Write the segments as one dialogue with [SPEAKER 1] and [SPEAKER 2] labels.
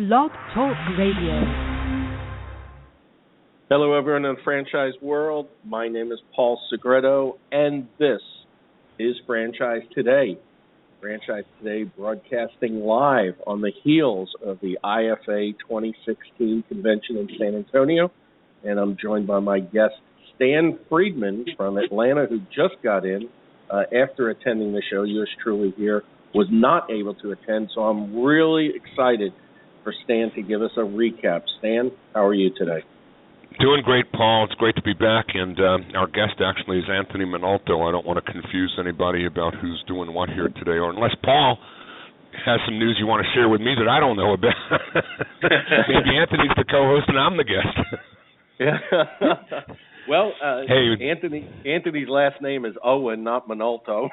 [SPEAKER 1] Blog Talk Radio.
[SPEAKER 2] Hello, everyone in the franchise world. My name is Paul Segreto, and this is Franchise Today. Franchise Today broadcasting live on the heels of the IFA 2016 convention in San Antonio. And I'm joined by my guest, Stan Friedman from Atlanta, who just got in after attending the show. Yours truly here was not able to attend, so I'm really excited for Stan to give us a recap. Stan, how are you today?
[SPEAKER 3] Doing great, Paul. It's great to be back, and our guest actually is Anthony Minolto. I don't want to confuse anybody about who's doing what here today, or unless Paul has some news you want to share with me that I don't know about. Maybe Anthony's the co-host and I'm the guest.
[SPEAKER 2] Well,
[SPEAKER 3] hey,
[SPEAKER 2] Anthony's last name is Owen, not Minolto.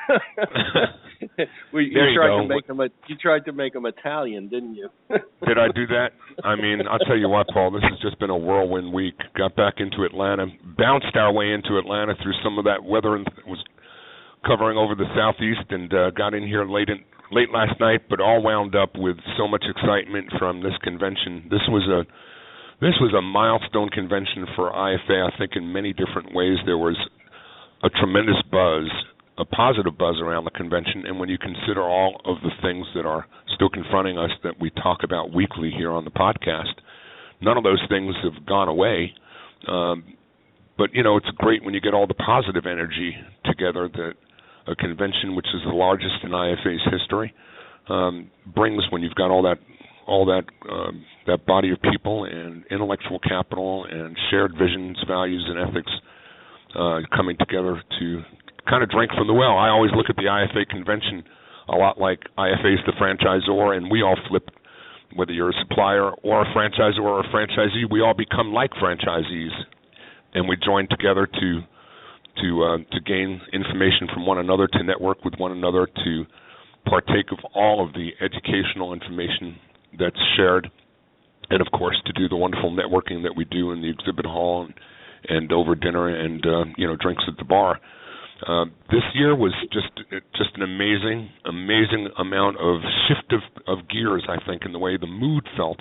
[SPEAKER 3] You
[SPEAKER 2] tried to make him Italian, didn't you?
[SPEAKER 3] Did I do that? I mean, I'll tell you what, Paul, this has just been a whirlwind week. Got back into Atlanta, bounced our way into Atlanta through some of that weather and was covering over the southeast, and got in here late last night, but all wound up with so much excitement from this convention. This was a milestone convention for IFA, I think, in many different ways. There was a tremendous buzz, a positive buzz around the convention, and when you consider all of the things that are still confronting us that we talk about weekly here on the podcast, none of those things have gone away. But, you know, it's great when you get all the positive energy together that a convention, which is the largest in IFA's history, brings when you've got all that body of people and intellectual capital and shared visions, values, and ethics coming together to kind of drink from the well. I always look at the IFA convention a lot like IFA is the franchisor, and we all flip, whether you're a supplier or a franchisor or a franchisee, we all become like franchisees, and we join together to gain information from one another, to network with one another, to partake of all of the educational information that's shared, and of course to do the wonderful networking that we do in the exhibit hall and over dinner and drinks at the bar. This year was just an amazing amount of shift of gears, I think, in the way the mood felt.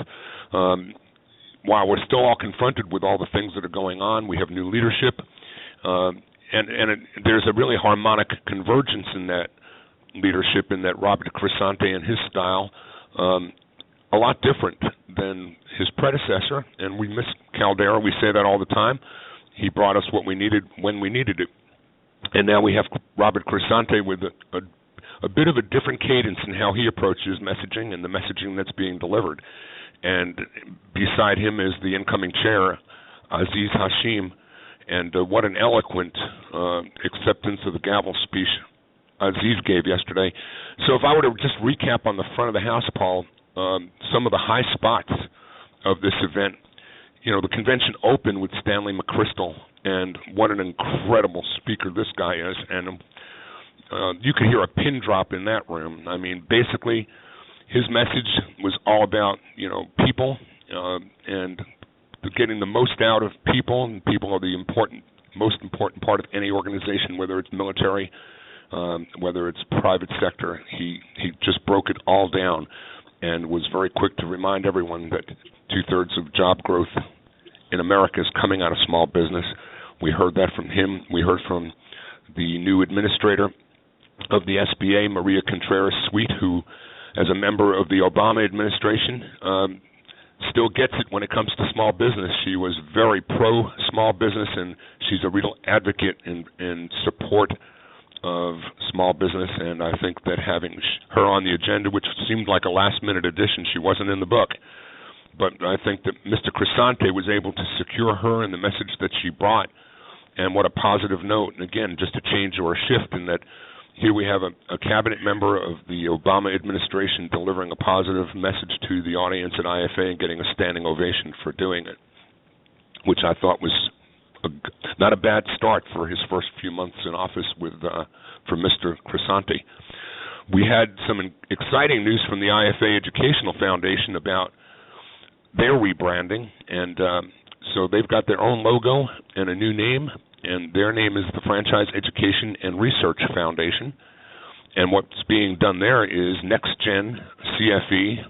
[SPEAKER 3] While we're still all confronted with all the things that are going on, we have new leadership, there's a really harmonic convergence in that leadership, in that Robert Crisante and his style, a lot different than his predecessor, and we miss Caldera. We say that all the time. He brought us what we needed when we needed it. And now we have Robert Crisante with a bit of a different cadence in how he approaches messaging and the messaging that's being delivered. And beside him is the incoming chair, Aziz Hashim, and what an eloquent acceptance of the gavel speech Aziz gave yesterday. So if I were to just recap on the front of the house, Paul, some of the high spots of this event, the convention opened with Stanley McChrystal, and what an incredible speaker this guy is. And you could hear a pin drop in that room. I mean, basically, his message was all about, people and getting the most out of people, and people are the most important part of any organization, whether it's military, whether it's private sector. He just broke it all down and was very quick to remind everyone that 2/3 of job growth in America is coming out of small business. We heard that from him. We heard from the new administrator of the SBA, Maria Contreras-Sweet, who, as a member of the Obama administration, still gets it when it comes to small business. She was very pro-small business, and she's a real advocate in support of small business, and I think that having her on the agenda, which seemed like a last-minute addition, she wasn't in the book, but I think that Mr. Crisante was able to secure her and the message that she brought, and what a positive note, and again, just a change or a shift in that here we have a cabinet member of the Obama administration delivering a positive message to the audience at IFA and getting a standing ovation for doing it, which I thought was not a bad start for his first few months in office for Mr. Crisante. We had some exciting news from the IFA Educational Foundation about their rebranding, and so they've got their own logo and a new name, and their name is the Franchise Education and Research Foundation. And what's being done there is Next Gen CFE,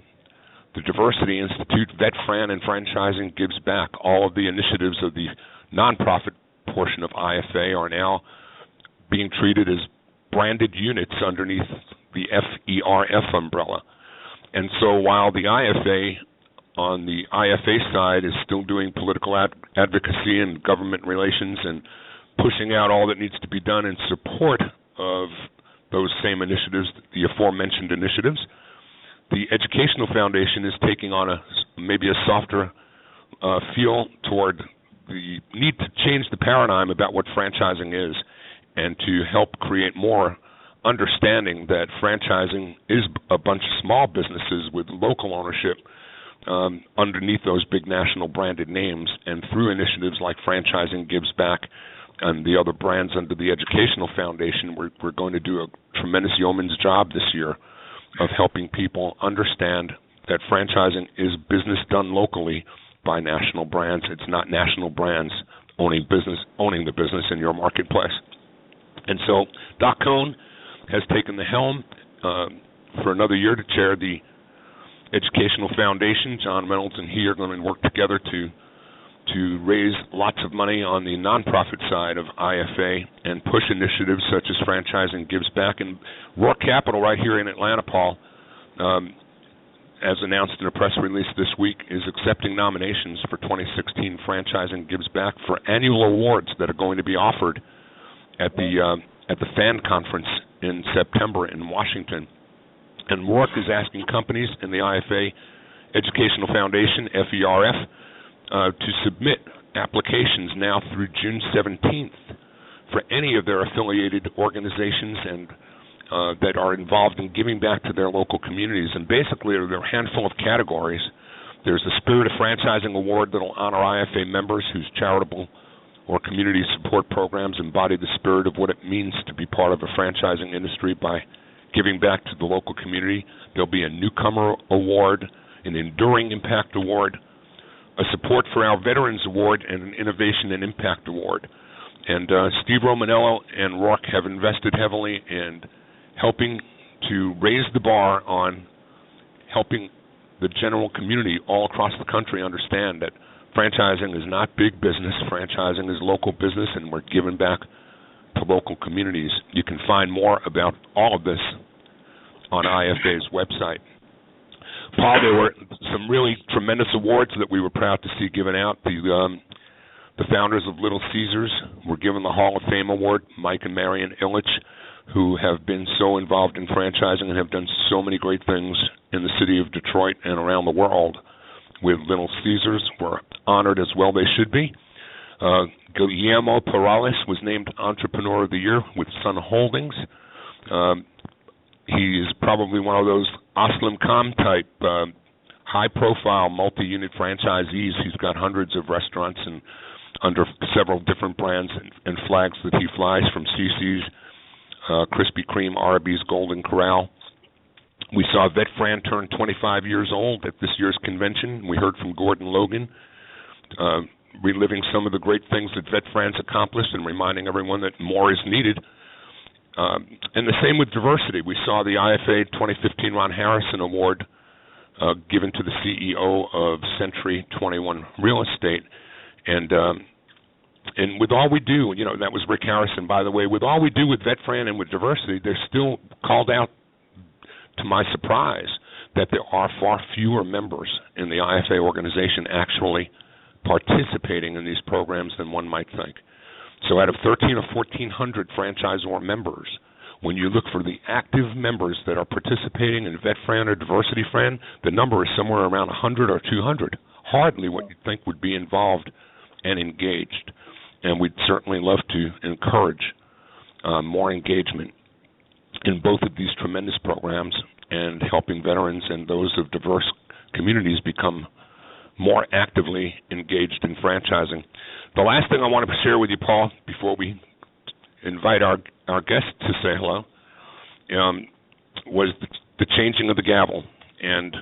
[SPEAKER 3] the Diversity Institute, VetFran, and Franchising Gives Back. All of the initiatives of the nonprofit portion of IFA are now being treated as branded units underneath the FERF umbrella. And so while the IFA on the IFA side is still doing political advocacy and government relations and pushing out all that needs to be done in support of those same initiatives, the aforementioned initiatives, the Educational Foundation is taking on maybe a softer feel toward the need to change the paradigm about what franchising is and to help create more understanding that franchising is a bunch of small businesses with local ownership underneath those big national branded names, and through initiatives like Franchising Gives Back and the other brands under the Educational Foundation, we're going to do a tremendous yeoman's job this year of helping people understand that franchising is business done locally by national brands. It's not national brands owning the business in your marketplace. And so Doc Cohn has taken the helm for another year to chair the Educational Foundation. John Reynolds and he are going to work together to raise lots of money on the nonprofit side of IFA and push initiatives such as Franchising Gives Back. And Rourke Capital right here in Atlanta, Paul, as announced in a press release this week, is accepting nominations for 2016 Franchising Gives Back for annual awards that are going to be offered at the FAN conference in September in Washington. And Rourke is asking companies in the IFA Educational Foundation, FERF, to submit applications now through June 17th for any of their affiliated organizations and that are involved in giving back to their local communities. And basically, there are a handful of categories. There's the Spirit of Franchising Award that will honor IFA members whose charitable or community support programs embody the spirit of what it means to be part of a franchising industry by giving back to the local community. There'll be a Newcomer Award, an Enduring Impact Award, a Support for Our Veterans Award, and an Innovation and Impact Award. And Steve Romanello and Rourke have invested heavily in helping to raise the bar on helping the general community all across the country understand that franchising is not big business. Franchising is local business, and we're giving back to local communities. You can find more about all of this on IFA's website. Paul, there were some really tremendous awards that we were proud to see given out. The founders of Little Caesars were given the Hall of Fame Award, Mike and Marion Illich, who have been so involved in franchising and have done so many great things in the city of Detroit and around the world with Little Caesars, were honored as well they should be. Guillermo Perales was named Entrepreneur of the Year with Sun Holdings. He is probably one of those Aslam Khan type high-profile multi-unit franchisees. He's got hundreds of restaurants and under several different brands and flags that he flies, from CC's, Krispy Kreme, Arby's, Golden Corral. We saw VetFran turn 25 years old at this year's convention. We heard from Gordon Logan, reliving some of the great things that VetFran's accomplished and reminding everyone that more is needed. And the same with diversity. We saw the IFA 2015 Ron Harrison Award given to the CEO of Century 21 Real Estate. And with all we do, that was Rick Harrison, by the way, with all we do with VetFran and with diversity, they're still called out, to my surprise, that there are far fewer members in the IFA organization actually participating in these programs than one might think. So out of 1,300 or 1,400 franchisor members, when you look for the active members that are participating in VetFran or DiversityFran, the number is somewhere around 100 or 200, hardly what you'd think would be involved and engaged. And we'd certainly love to encourage more engagement in both of these tremendous programs and helping veterans and those of diverse communities become more actively engaged in franchising. The last thing I want to share with you, Paul, before we invite our guests to say hello, was the changing of the gavel. And,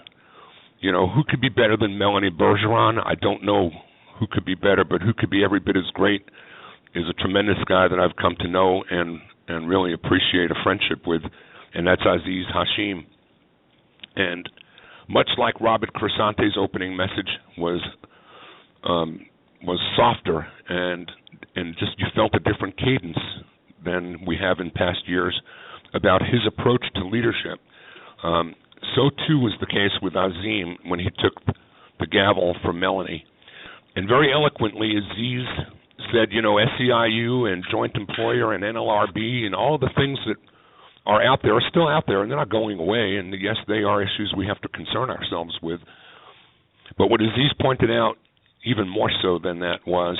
[SPEAKER 3] who could be better than Melanie Bergeron? I don't know who could be better, but who could be every bit as great is a tremendous guy that I've come to know and really appreciate a friendship with, and that's Aziz Hashim. And much like Robert Crisante's opening message was softer and just you felt a different cadence than we have in past years about his approach to leadership. So too was the case with Azim when he took the gavel from Melanie. And very eloquently, Aziz said, SEIU and joint employer and NLRB and all the things that are out there are still out there, and they're not going away. And yes, they are issues we have to concern ourselves with. But what Aziz pointed out, even more so than that, was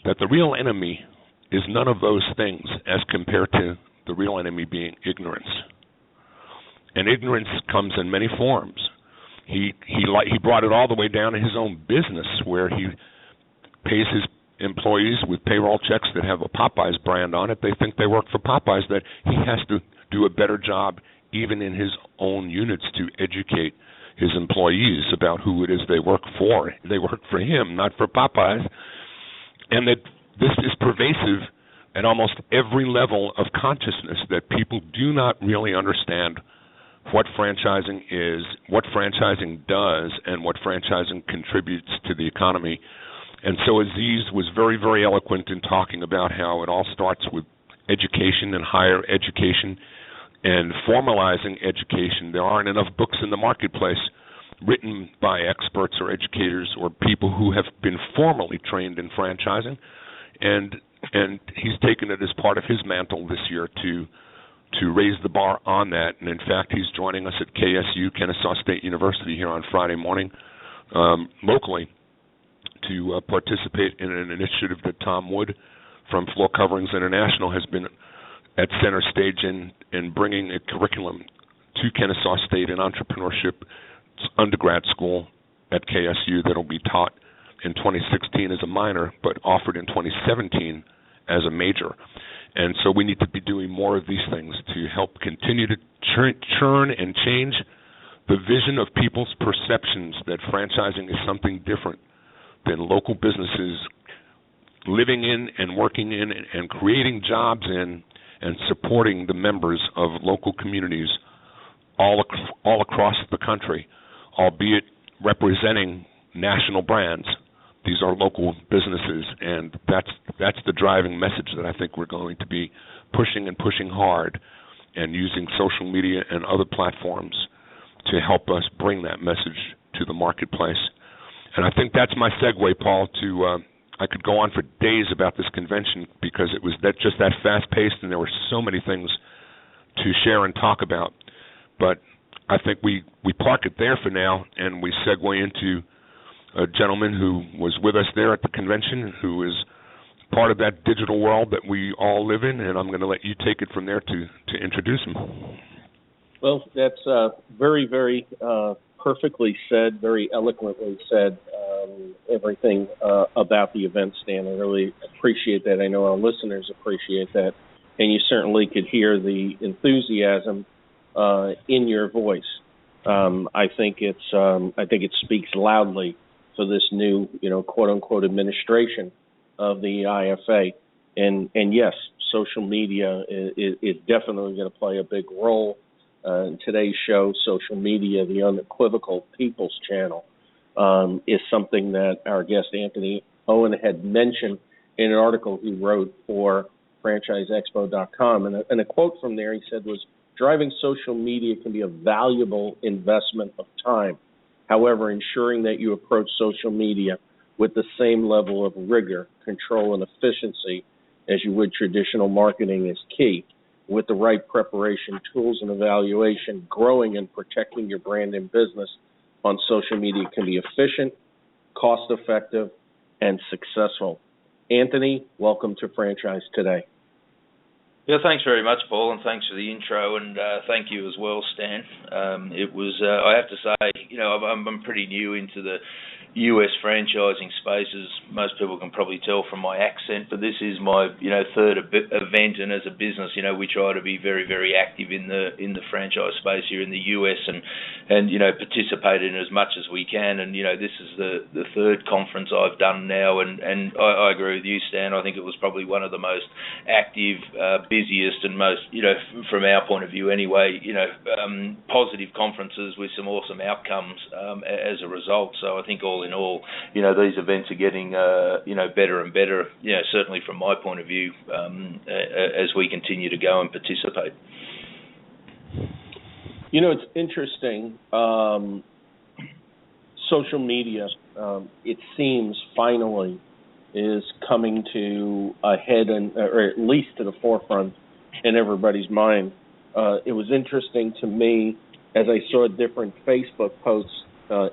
[SPEAKER 3] that the real enemy is none of those things as compared to the real enemy being ignorance. And ignorance comes in many forms. He brought it all the way down to his own business, where he pays his employees with payroll checks that have a Popeyes brand on it. They think they work for Popeyes, that he has to do a better job even in his own units to educate his employees about who it is they work for. They work for him, not for Popeyes. And that this is pervasive at almost every level of consciousness, that people do not really understand what franchising is, what franchising does, and what franchising contributes to the economy. And so Aziz was very, very eloquent in talking about how it all starts with education and higher education and formalizing education. There aren't enough books in the marketplace written by experts or educators or people who have been formally trained in franchising. And he's taken it as part of his mantle this year to raise the bar on that. And in fact, he's joining us at KSU, Kennesaw State University, here on Friday morning, locally, to participate in an initiative that Tom Wood from Floor Coverings International has been at center stage in bringing a curriculum to Kennesaw State in entrepreneurship undergrad school at KSU that will be taught in 2016 as a minor, but offered in 2017 as a major. And so we need to be doing more of these things to help continue to churn and change the vision of people's perceptions that franchising is something different than local businesses living in and working in and creating jobs in and supporting the members of local communities all across the country, albeit representing national brands. These are local businesses, and that's the driving message that I think we're going to be pushing hard, and using social media and other platforms to help us bring that message to the marketplace. And I think that's my segue, Paul, to I could go on for days about this convention because it was just that fast-paced, and there were so many things to share and talk about. But I think we park it there for now, and we segue into a gentleman who was with us there at the convention, who is part of that digital world that we all live in, and I'm going to let you take it from there to introduce him.
[SPEAKER 2] Well, that's very, very perfectly said, very eloquently said, everything about the event, Stan. I really appreciate that. I know our listeners appreciate that, and you certainly could hear the enthusiasm in your voice. I think it speaks loudly for this new, quote unquote, administration of the IFA. And yes, social media is definitely going to play a big role. In today's show, social media, the Unequivocal People's Channel, is something that our guest Anthony Owen had mentioned in an article he wrote for FranchiseExpo.com. And a quote from there he said was, "Driving social media can be a valuable investment of time. However, ensuring that you approach social media with the same level of rigor, control, and efficiency as you would traditional marketing is key. With the right preparation, tools, and evaluation, growing and protecting your brand and business on social media can be efficient, cost-effective, and successful." Anthony, welcome to Franchise Today.
[SPEAKER 4] Yeah, thanks very much, Paul, and thanks for the intro, and thank you as well, Stan. It was, I have to say, I'm pretty new into the US franchising space, as most people can probably tell from my accent, but this is my third event, and as a business, we try to be very, very active in the franchise space here in the US, and participate in as much as we can. And this is the third conference I've done now, and I agree with you, Stan. I think it was probably one of the most active, busiest, and most from our point of view anyway, positive conferences with some awesome outcomes as a result. So I think all in all, these events are getting better and better. Certainly from my point of view, as we continue to go and participate.
[SPEAKER 2] It's interesting. Social media, it seems, finally is coming to a head, or at least to the forefront in everybody's mind. It was interesting to me as I saw different Facebook posts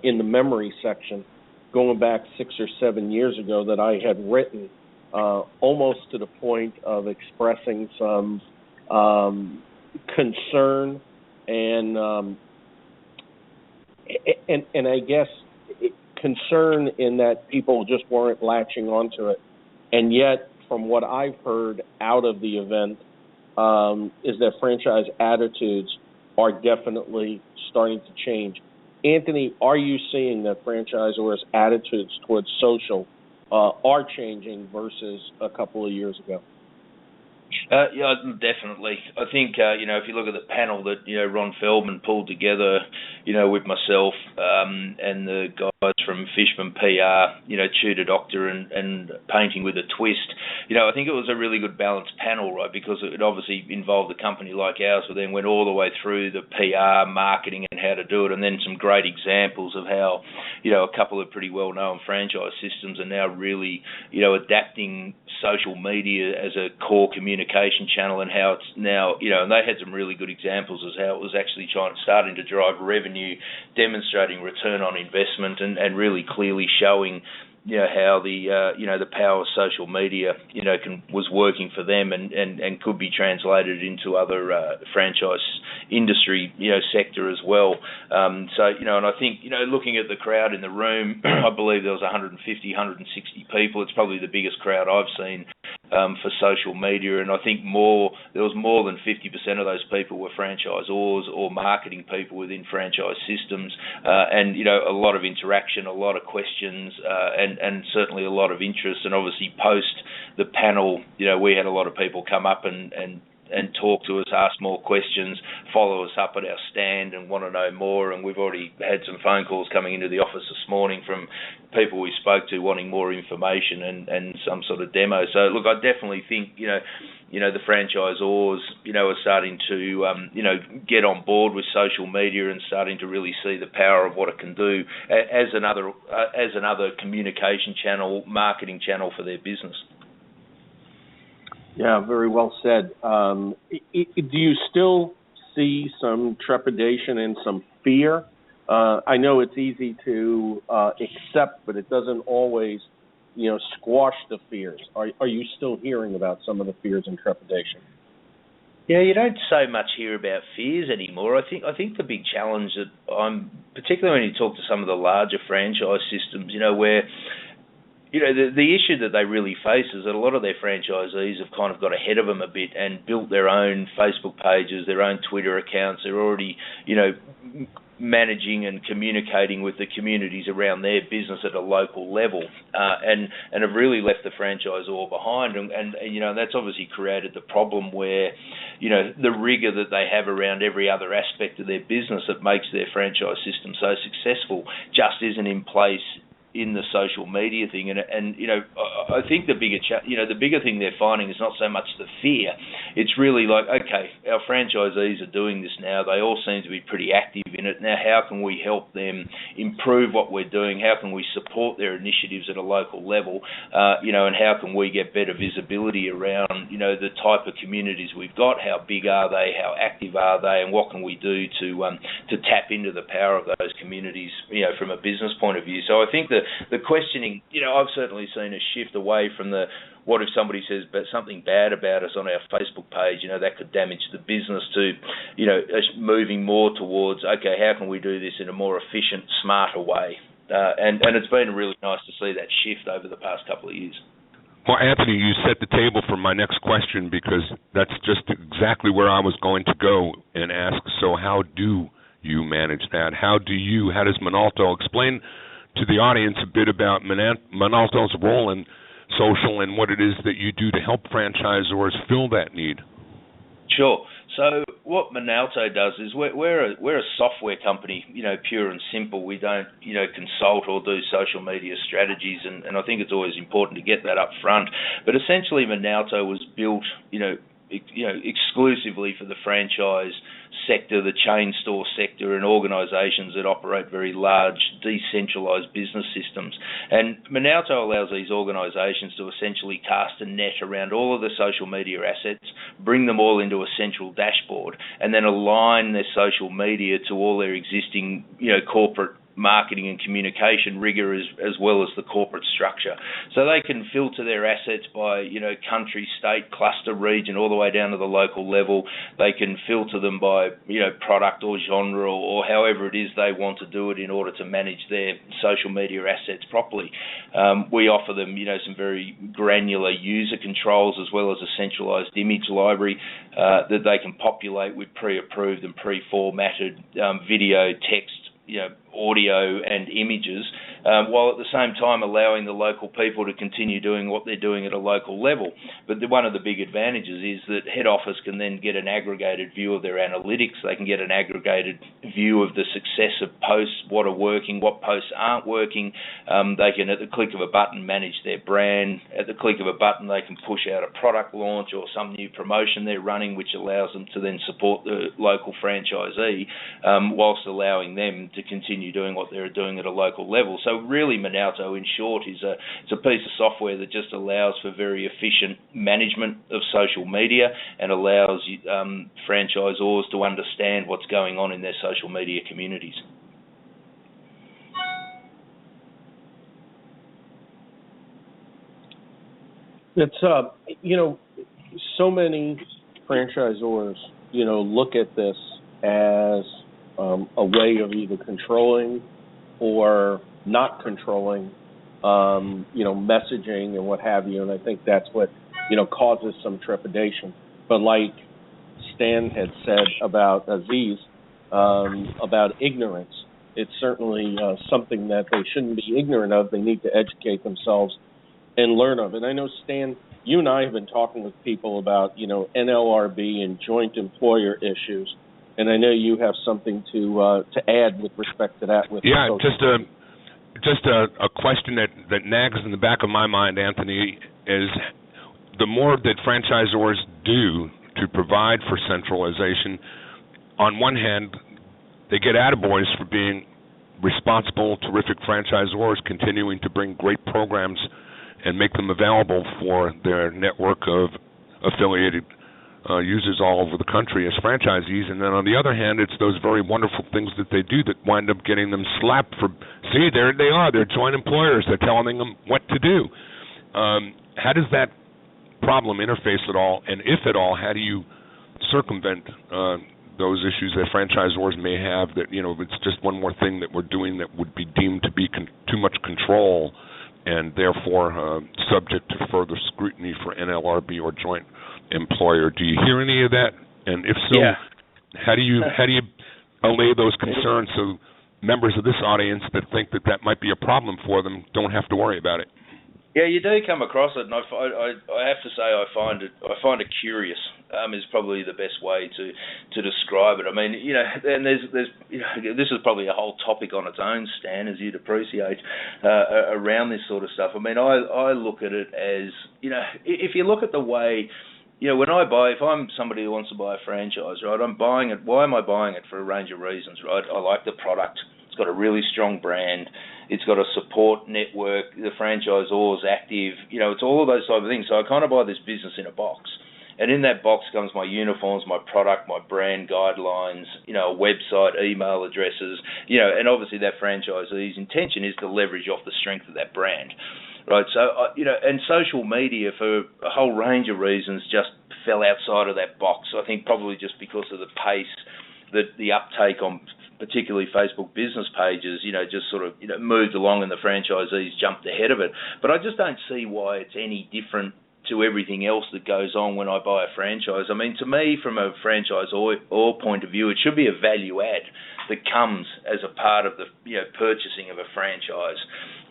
[SPEAKER 2] in the memory section going back 6 or 7 years ago that I had written, almost to the point of expressing some concern and I guess concern in that people just weren't latching onto it. And yet, from what I've heard out of the event, is that franchise attitudes are definitely starting to change. Anthony, are you seeing that franchisors' attitudes towards social are changing versus a couple of years ago?
[SPEAKER 4] Yeah, definitely. I think, if you look at the panel that, Ron Feldman pulled together, with myself and the guys from Fishman PR, Tudor Doctor and Painting with a Twist, I think it was a really good balanced panel, right, because it obviously involved a company like ours, but then went all the way through the PR, marketing and how to do it, and then some great examples of how, a couple of pretty well-known franchise systems are now really, adapting social media as a core communication channel, and how it's now, and they had some really good examples as how it was actually starting to drive revenue, demonstrating return on investment, and really clearly showing how the power of social media was working for them and could be translated into other franchise industry sector as well. And I think looking at the crowd in the room, I believe there was 150, 160 people. It's probably the biggest crowd I've seen for social media, and I think there was more than 50% of those people were franchisors or marketing people within franchise systems, and a lot of interaction, a lot of questions, and certainly a lot of interest. And obviously post the panel, we had a lot of people come up and talk to us, ask more questions, follow us up at our stand and want to know more. And we've already had some phone calls coming into the office this morning from people we spoke to wanting more information and some sort of demo. So, look, I definitely think, the franchisors, are starting to, get on board with social media and starting to really see the power of what it can do as another communication channel, marketing channel for their business.
[SPEAKER 2] Yeah, very well said. Do you still see some trepidation and some fear? I know it's easy to accept, but it doesn't always, squash the fears. Are you still hearing about some of the fears and trepidation?
[SPEAKER 4] Yeah, you don't so much hear about fears anymore. I think the big challenge that particularly when you talk to some of the larger franchise systems, where the issue that they really face is that a lot of their franchisees have kind of got ahead of them a bit and built their own Facebook pages, their own Twitter accounts. They're already, managing and communicating with the communities around their business at a local level, and have really left the franchisor behind. And that's obviously created the problem where, the rigor that they have around every other aspect of their business that makes their franchise system so successful just isn't in place in the social media thing. And I think the bigger thing they're finding is not so much the fear. It's really like, okay, our franchisees are doing this now. They all seem to be pretty active in it. Now, how can we help them improve what we're doing? How can we support their initiatives at a local level? And how can we get better visibility around, the type of communities we've got? How big are they? How active are they? And what can we do to tap into the power of those communities, from a business point of view? So I think the questioning, I've certainly seen a shift away from the what if somebody says something bad about us on our Facebook page, that could damage the business, to, moving more towards, okay, how can we do this in a more efficient, smarter way? And it's been really nice to see that shift over the past couple of years.
[SPEAKER 3] Well, Anthony, you set the table for my next question, because that's just exactly where I was going to go and ask. So how do you manage that? How does Minolta explain to the audience a bit about Minolta's role in social and what it is that you do to help franchisors fill that need?
[SPEAKER 4] Sure. So what Minolta does is we're a software company, pure and simple. We don't, consult or do social media strategies, and I think it's always important to get that up front. But essentially, Minolta was built, exclusively for the franchise sector, the chain store sector, and organisations that operate very large, decentralised business systems. And Minolta allows these organisations to essentially cast a net around all of the social media assets, bring them all into a central dashboard, and then align their social media to all their existing, corporate marketing and communication rigor as well as the corporate structure. So they can filter their assets by, country, state, cluster, region, all the way down to the local level. They can filter them by, product or genre or however it is they want to do it in order to manage their social media assets properly. We offer them, some very granular user controls as well as a centralized image library that they can populate with pre-approved and pre-formatted video, text, audio and images, while at the same time allowing the local people to continue doing what they're doing at a local level. But one of the big advantages is that head office can then get an aggregated view of their analytics. They can get an aggregated view of the success of posts, what are working, what posts aren't working. They can, at the click of a button, manage their brand. At the click of a button, they can push out a product launch or some new promotion they're running, which allows them to then support the local franchisee, whilst allowing them to continue doing what they're doing at a local level. So really, Minolta, in short, it's a piece of software that just allows for very efficient management of social media and allows franchisors to understand what's going on in their social media communities.
[SPEAKER 2] It's so many franchisors look at this as a way of either controlling or not controlling, messaging and what have you, and I think that's what, causes some trepidation. But like Stan had said about Aziz, about ignorance, it's certainly something that they shouldn't be ignorant of. They need to educate themselves and learn of. And I know, Stan, you and I have been talking with people about, NLRB and joint employer issues. And I know you have something to add with respect to that. Just
[SPEAKER 3] a question that nags in the back of my mind, Anthony, is the more that franchisors do to provide for centralization, on one hand, they get attaboys for being responsible, terrific franchisors, continuing to bring great programs and make them available for their network of affiliated users all over the country as franchisees. And then on the other hand, it's those very wonderful things that they do that wind up getting them slapped for, see, there they are, they're joint employers, they're telling them what to do. How does that problem interface at all, and if at all, how do you circumvent those issues that franchisors may have that, it's just one more thing that we're doing that would be deemed to be too much control and therefore subject to further scrutiny for NLRB or joint employer? Do you hear any of that? And if so, how do you allay those concerns so members of this audience that think that might be a problem for them don't have to worry about it?
[SPEAKER 4] Yeah, you do come across it, and I have to say I find it curious. Is probably the best way to describe it. I mean, and there's this is probably a whole topic on its own, Stan, as you'd appreciate, around this sort of stuff. I mean, I look at it as, if you look at the way, when if I'm somebody who wants to buy a franchise, right, I'm buying it. Why am I buying it? For a range of reasons, right? I like the product. It's got a really strong brand. It's got a support network. The franchisor's active. It's all of those type of things. So I kind of buy this business in a box. And in that box comes my uniforms, my product, my brand guidelines, a website, email addresses, and obviously that franchisee's intention is to leverage off the strength of that brand. Right, so, and social media, for a whole range of reasons, just fell outside of that box. I think probably just because of the pace, the uptake on particularly Facebook business pages, just sort of, moved along and the franchisees jumped ahead of it. But I just don't see why it's any different to everything else that goes on when I buy a franchise. I mean, to me, from a franchise or point of view, it should be a value add that comes as a part of the purchasing of a franchise,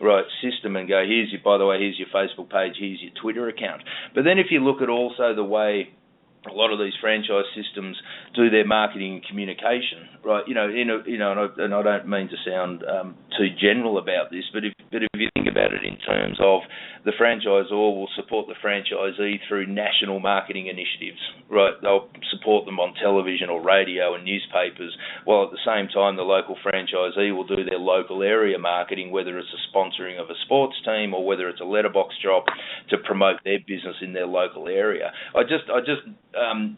[SPEAKER 4] right, system, and go, by the way, here's your Facebook page, here's your Twitter account. But then if you look at also the way a lot of these franchise systems do their marketing and communication, right? And I don't mean to sound too general about this, but if you think about it in terms of the franchisor will support the franchisee through national marketing initiatives, right? They'll support them on television or radio and newspapers, while at the same time the local franchisee will do their local area marketing, whether it's a sponsoring of a sports team or whether it's a letterbox drop to promote their business in their local area. I just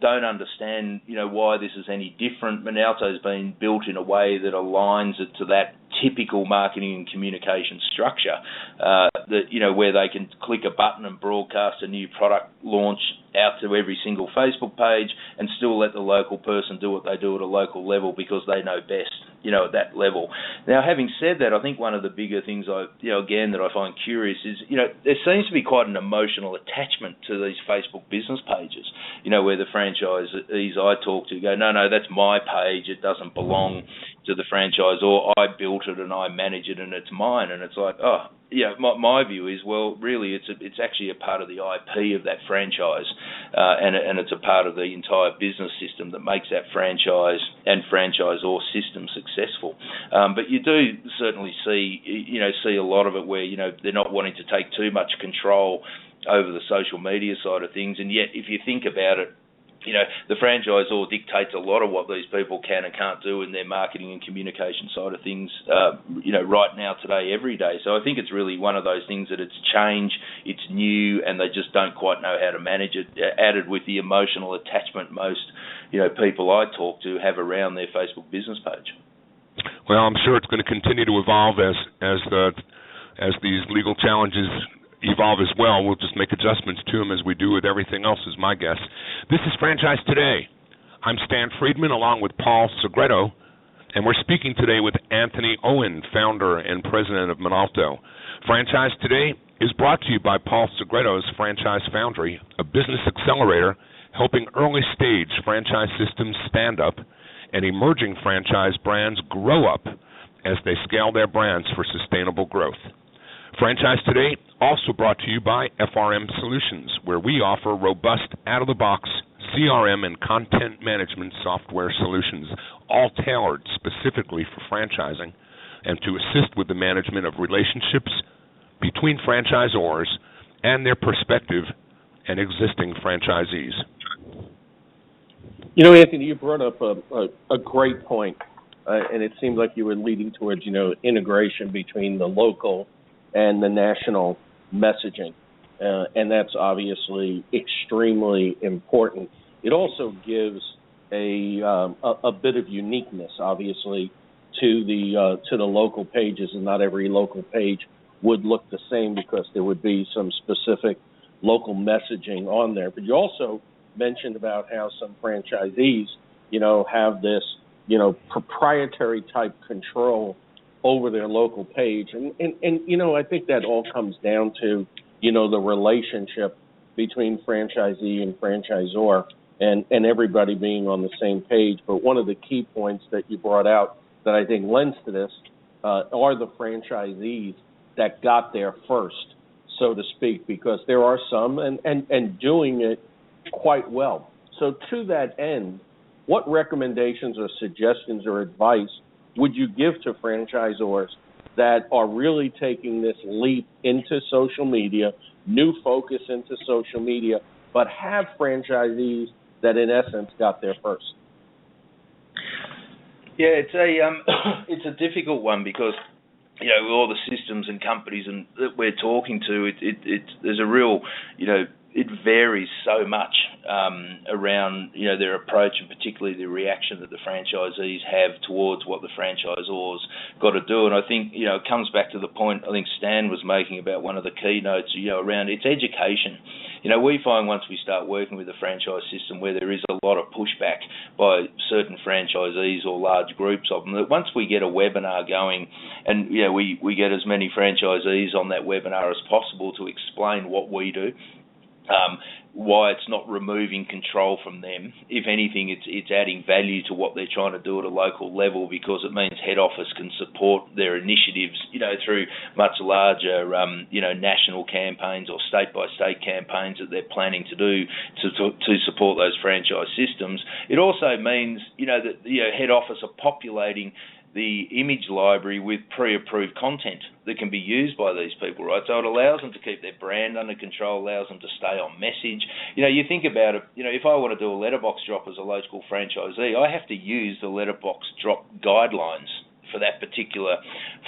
[SPEAKER 4] don't understand, why this is any different. Minalto's been built in a way that aligns it to that typical marketing and communication structure, where they can click a button and broadcast a new product launch out to every single Facebook page and still let the local person do what they do at a local level because they know best, at that level. Now, having said that, I think one of the bigger things that I find curious is, there seems to be quite an emotional attachment to these Facebook business pages, where the franchisees I talk to go, no, that's my page, it doesn't belong to the franchise, or I built it and I manage it and it's mine. And it's like, my view is, well, really it's actually a part of the IP of that franchise, and it's a part of the entire business system that makes that franchise and franchisor system successful. But you do certainly see a lot of it where, they're not wanting to take too much control over the social media side of things, and yet if you think about it, the franchisor dictates a lot of what these people can and can't do in their marketing and communication side of things, right now, today, every day. So I think it's really one of those things that it's change, it's new, and they just don't quite know how to manage it, added with the emotional attachment most, people I talk to have around their Facebook business page.
[SPEAKER 3] Well, I'm sure it's going to continue to evolve as these legal challenges evolve as well. We'll just make adjustments to them as we do with everything else, is my guess. This is Franchise Today. I'm Stan Friedman along with Paul Segreto, and we're speaking today with Anthony Owen, founder and president of Minalto. Franchise Today is brought to you by Paul Segreto's Franchise Foundry, a business accelerator helping early-stage franchise systems stand up and emerging franchise brands grow up as they scale their brands for sustainable growth. Franchise Today also brought to you by FRM Solutions, where we offer robust, out-of-the-box CRM and content management software solutions, all tailored specifically for franchising and to assist with the management of relationships between franchisors and their prospective and existing franchisees.
[SPEAKER 2] Anthony, you brought up a great point, and it seemed like you were leading towards, integration between the local and the national messaging, and that's obviously extremely important. It also gives a bit of uniqueness, obviously, to the local pages, and not every local page would look the same because there would be some specific local messaging on there. But you also mentioned about how some franchisees, have this, proprietary type control over their local page. And I think that all comes down to, the relationship between franchisee and franchisor and everybody being on the same page. But one of the key points that you brought out that I think lends to this are the franchisees that got there first, so to speak, because there are some and doing it quite well. So to that end, what recommendations or suggestions or advice would you give to franchisors that are really taking this leap into social media, new focus into social media, but have franchisees that in essence got there first?
[SPEAKER 4] Yeah, it's a difficult one because with all the systems and companies that we're talking to, there's a real it varies so much around their approach, and particularly the reaction that the franchisees have towards what the franchisors got to do. And I think it comes back to the point I think Stan was making about one of the keynotes around it's education. we find once we start working with the franchise system where there is a lot of pushback by certain franchisees or large groups of them, that once we get a webinar going and, we get as many franchisees on that webinar as possible to explain what we do, why it's not removing control from them. If anything, it's adding value to what they're trying to do at a local level, because it means head office can support their initiatives, through much larger, national campaigns or state-by-state campaigns that they're planning to do to support those franchise systems. It also means, that head office are populating the image library with pre-approved content that can be used by these people, right? So it allows them to keep their brand under control, allows them to stay on message. You think about it, if I want to do a letterbox drop as a local franchisee, I have to use the letterbox drop guidelines for that particular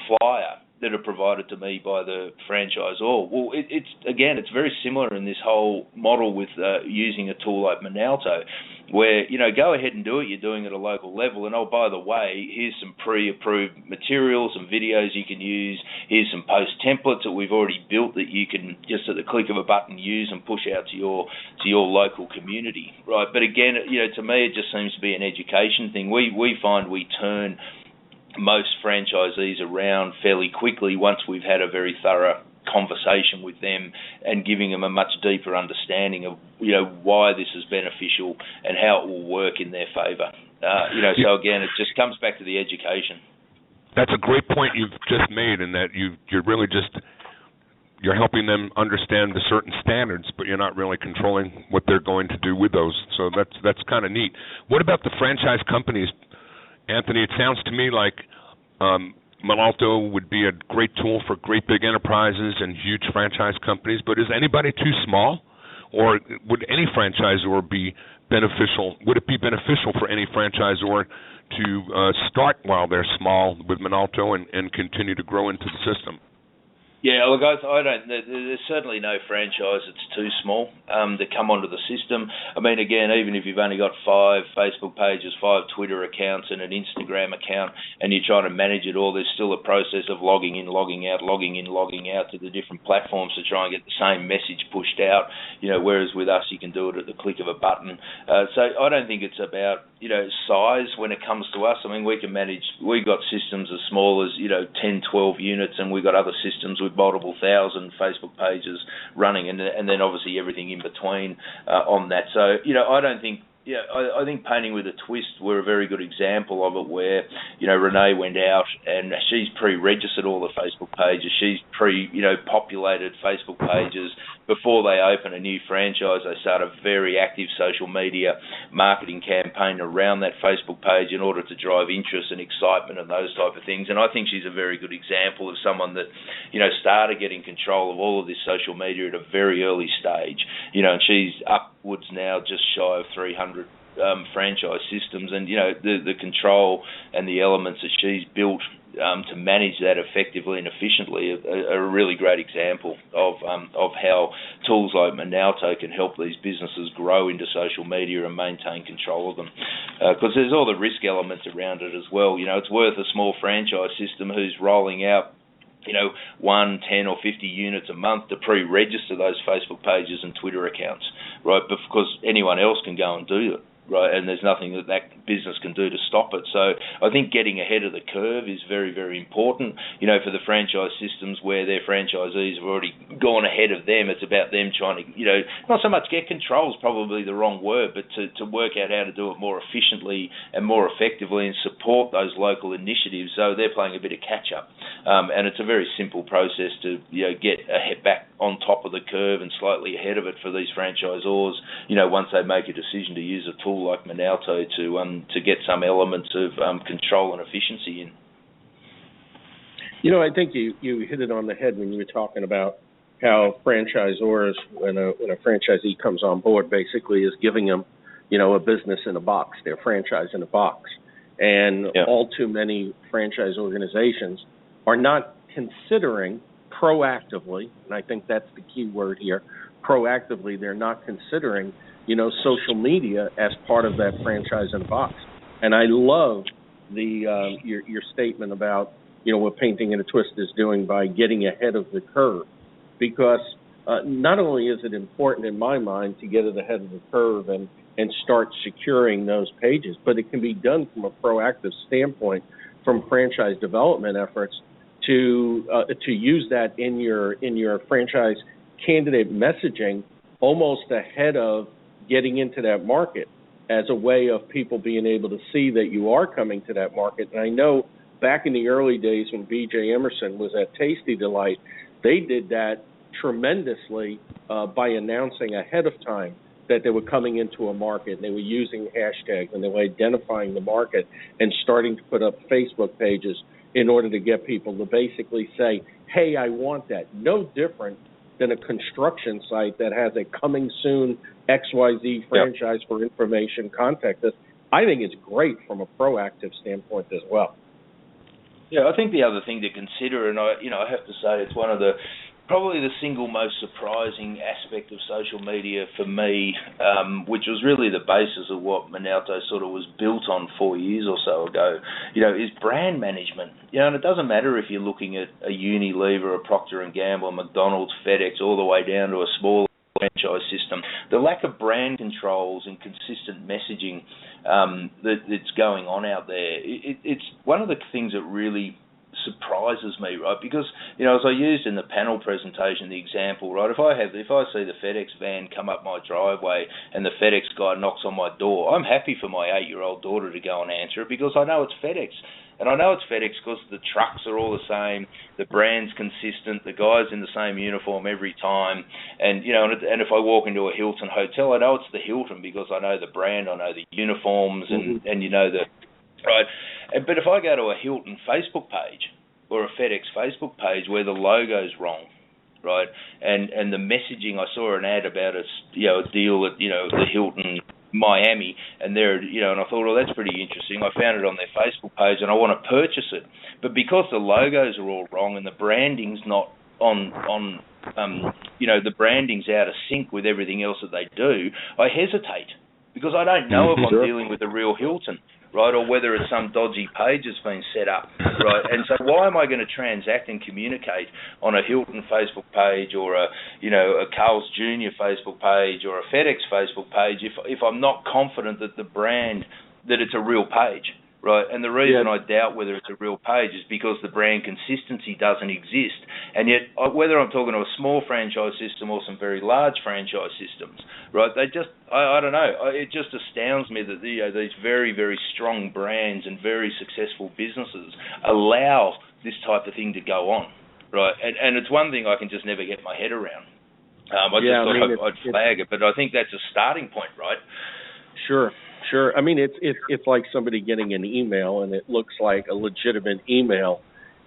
[SPEAKER 4] flyer that are provided to me by the franchisor. Well, it's very similar in this whole model with using a tool like Minalto, where, go ahead and do it, you're doing it at a local level, and by the way, here's some pre-approved materials and videos you can use, here's some post templates that we've already built that you can just at the click of a button use and push out to your local community, right? But again, to me, it just seems to be an education thing. We find we turn most franchisees around fairly quickly once we've had a very thorough conversation with them and giving them a much deeper understanding of why this is beneficial and how it will work in their favour. So again, it just comes back to the education.
[SPEAKER 3] That's a great point you've just made, in that you're really you're helping them understand the certain standards, but you're not really controlling what they're going to do with those. So that's kind of neat. What about the franchise companies, Anthony? It sounds to me like Minalto would be a great tool for great big enterprises and huge franchise companies, but is anybody too small? Or would any franchisor be beneficial? Would it be beneficial for any franchisor to start while they're small with Minalto and continue to grow into the system?
[SPEAKER 4] Yeah, look, I don't. There's certainly no franchise that's too small to come onto the system. I mean, again, even if you've only got 5 Facebook pages, 5 Twitter accounts, and an Instagram account, and you're trying to manage it all, there's still a process of logging in, logging out, logging in, logging out to the different platforms to try and get the same message pushed out. Whereas with us, you can do it at the click of a button. So I don't think it's about size when it comes to us. I mean, we can manage. We've got systems as small as 10, 12 units, and we've got other systems with multiple thousand Facebook pages running, and then obviously everything in between on that. So I don't think. I think Painting with a Twist were a very good example of it, where Renee went out and she's pre-registered all the Facebook pages. She's populated Facebook pages before they open a new franchise. They start a very active social media marketing campaign around that Facebook page in order to drive interest and excitement and those type of things. And I think she's a very good example of someone that started getting control of all of this social media at a very early stage. And she's upwards now just shy of 300 franchise systems, and the control and the elements that she's built to manage that effectively and efficiently are a really great example of how tools like Minalto can help these businesses grow into social media and maintain control of them. Because there's all the risk elements around it as well. It's worth a small franchise system who's rolling out 1, 10 or 50 units a month to pre-register those Facebook pages and Twitter accounts, right? Because anyone else can go and do it, right? And there's nothing that business can do to stop it. So I think getting ahead of the curve is very, very important. For the franchise systems where their franchisees have already gone ahead of them, it's about them trying to, not so much get control is probably the wrong word, but to work out how to do it more efficiently and more effectively and support those local initiatives. So they're playing a bit of catch up. And it's a very simple process to, get back on top of the curve and slightly ahead of it for these franchisors, once they make a decision to use a tool like Minalto to get some elements of control and efficiency in.
[SPEAKER 2] I think you hit it on the head when you were talking about how franchisors, when a franchisee comes on board, basically is giving them, a business in a box, their franchise in a box. And all too many franchise organizations are not considering proactively, and I think that's the key word here, proactively, they're not considering, social media as part of that franchise in a box. And I love the your statement about, what Painting in a Twist is doing by getting ahead of the curve. Because, not only is it important in my mind to get it ahead of the curve and start securing those pages, but it can be done from a proactive standpoint from franchise development efforts to use that in your franchise candidate messaging almost ahead of getting into that market, as a way of people being able to see that you are coming to that market. And I know back in the early days when B.J. Emerson was at Tasty Delight, they did that tremendously by announcing ahead of time that they were coming into a market, and they were using hashtags, and they were identifying the market and starting to put up Facebook pages in order to get people to basically say, hey, I want that. No different than a construction site that has a coming soon XYZ franchise for information, contact us. I think it's great from a proactive standpoint as well.
[SPEAKER 4] Yeah, I think the other thing to consider, and I have to say it's one of probably the single most surprising aspect of social media for me, which was really the basis of what Minalto sort of was built on 4 years or so ago, is brand management. And it doesn't matter if you're looking at a Unilever, a Procter & Gamble, McDonald's, FedEx, all the way down to a small franchise system. The lack of brand controls and consistent messaging that's going on out there, it's one of the things that really surprises me, right? Because, as I used in the panel presentation, the example, right, if I see the FedEx van come up my driveway and the FedEx guy knocks on my door, I'm happy for my 8-year-old daughter to go and answer it because I know it's FedEx. And I know it's FedEx because the trucks are all the same, the brand's consistent, the guy's in the same uniform every time, and and if I walk into a Hilton hotel, I know it's the Hilton because I know the brand, I know the uniforms, and right. But if I go to a Hilton Facebook page or a FedEx Facebook page where the logo's wrong, right, and the messaging, I saw an ad about a deal at the Hilton Miami, and there, and I thought, well, that's pretty interesting. I found it on their Facebook page, and I want to purchase it. But because the logos are all wrong and the branding's not on the branding's out of sync with everything else that they do, I hesitate because I don't know if I'm dealing with a real Hilton, right, or whether it's some dodgy page that's been set up, right? And so why am I going to transact and communicate on a Hilton Facebook page or a Carl's Jr. Facebook page or a FedEx Facebook page if I'm not confident that the brand, that it's a real page, right? And the reason I doubt whether it's a real page is because the brand consistency doesn't exist. And yet, whether I'm talking to a small franchise system or some very large franchise systems, right, they just, I don't know, it just astounds me that these very, very strong brands and very successful businesses allow this type of thing to go on, right? And it's one thing I can just never get my head around. I thought I'd flag it, but I think that's a starting point, right?
[SPEAKER 2] Sure. I mean, it's like somebody getting an email and it looks like a legitimate email,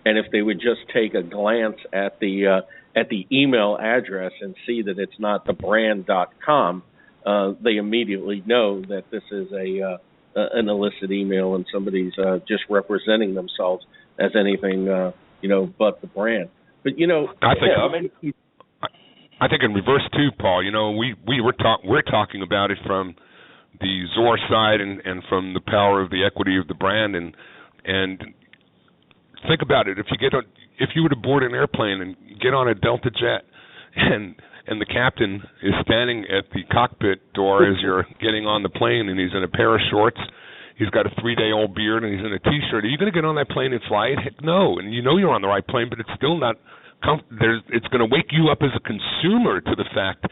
[SPEAKER 2] and if they would just take a glance at the email address and see that it's not thebrand.com, they immediately know that this is an illicit email and somebody's just representing themselves as anything but the brand. But
[SPEAKER 3] I think in reverse too, Paul. We're talking about it from the Zor side and from the power of the equity of the brand, and think about it. If you were to board an airplane and get on a Delta jet, and the captain is standing at the cockpit door as you're getting on the plane, and he's in a pair of shorts, he's got a 3-day-old beard, and he's in a T-shirt, are you going to get on that plane and fly it? Heck no. And you're on the right plane, but it's still not. It's going to wake you up as a consumer to the fact